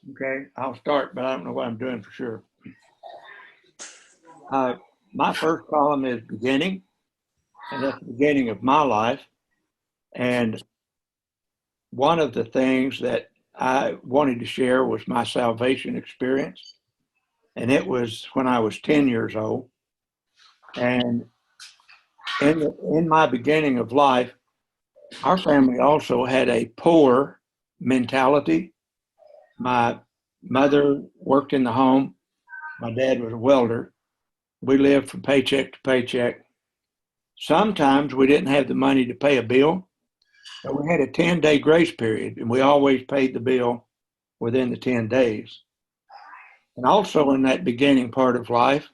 Okay, I'll start, but I don't know what I'm doing for sure. Uh, my first column is beginning, and that's the beginning of my life. And one of the things that I wanted to share was my salvation experience. And it was when I was 10 years old. And in my beginning of life, our family also had a poor mentality. My mother worked in the home. My dad was a welder. We lived from paycheck to paycheck. Sometimes we didn't have the money to pay a bill, but we had a 10-day grace period, and we always paid the bill within the 10 days. And also in that beginning part of life,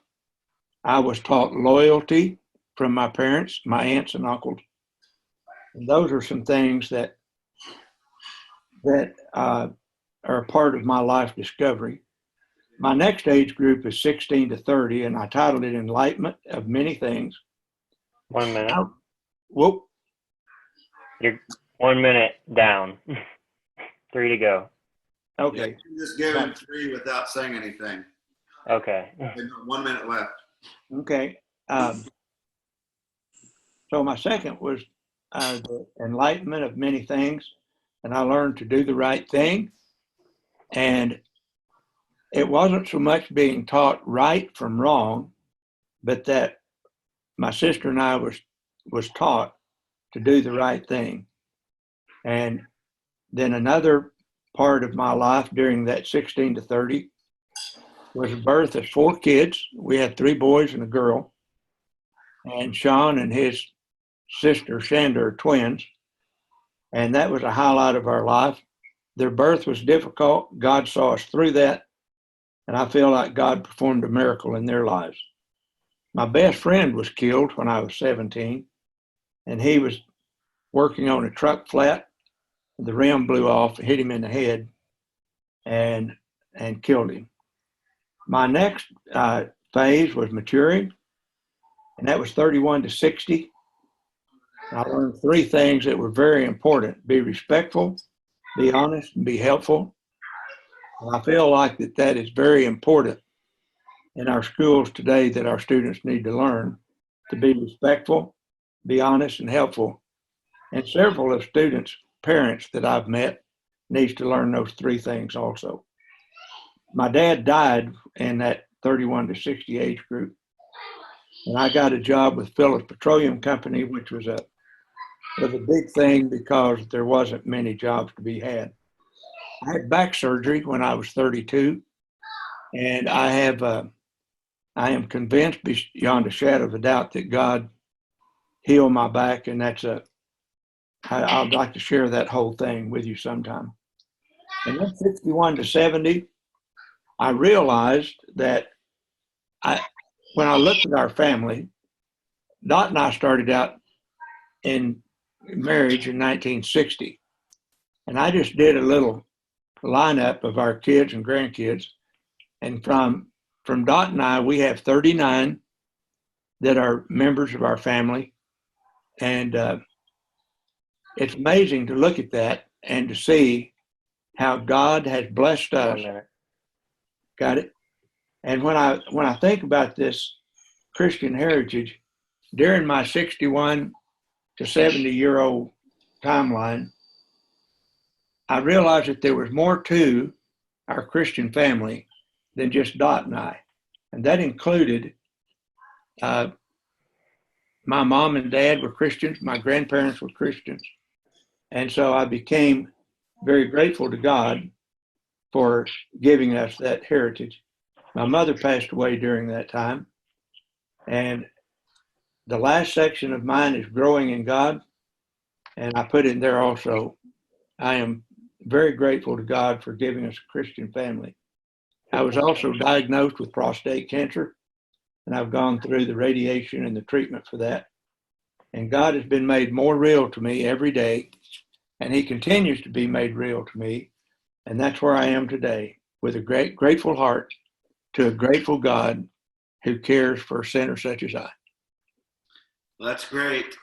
I was taught loyalty from my parents, my aunts and uncles. And those are some things that are a part of my life discovery. My next age group is 16 to 30, and I titled it Enlightenment of Many Things. 1 minute. Whoop. You're 1 minute down. 3 to go. Okay. Yeah, you can just give him 3 without saying anything. Okay. 1 minute left. Okay. So my second was the enlightenment of many things, and I learned to do the right thing. And it wasn't so much being taught right from wrong, but that my sister and I was taught to do the right thing. And then another part of my life during that 16 to 30 was the birth of 4 kids. We had 3 boys and a girl. And Sean and his sister, Shanda, are twins. And that was a highlight of our life. Their birth was difficult. God saw us through that. And I feel like God performed a miracle in their lives. My best friend was killed when I was 17, and he was working on a truck flat. The rim blew off, hit him in the head, and killed him. My next phase was maturing, and that was 31 to 60. I learned 3 things that were very important: be respectful, be honest, and be helpful. And I feel like that is very important in our schools today, that our students need to learn to be respectful, be honest, and helpful. And several of students' parents that I've met needs to learn those 3 things also. My dad died in that 31 to 60 age group, and I got a job with Phillips Petroleum Company, which was a big thing because there wasn't many jobs to be had. I had back surgery when I was 32, and I am convinced beyond a shadow of a doubt that God healed my back, and I'd like to share that whole thing with you sometime. And then 61 to 70, I realized that when I looked at our family, Dot and I started out in marriage in 1960. And I just did a little lineup of our kids and grandkids. And from Dot and I, we have 39 that are members of our family. And it's amazing to look at that and to see how God has blessed us. 1 minute. Got it? And when I think about this Christian heritage, during my 61 to 70-year-old timeline, I realized that there was more to our Christian family than just Dot and I. And that included my mom and dad were Christians, my grandparents were Christians. And so I became very grateful to God for giving us that heritage. My mother passed away during that time. And the last section of mine is growing in God. And I put in there also, I am very grateful to God for giving us a Christian family. I was also diagnosed with prostate cancer, and I've gone through the radiation and the treatment for that. And God has been made more real to me every day, and he continues to be made real to me. And that's where I am today, with a grateful heart to a grateful God who cares for sinners such as I. Well, that's great.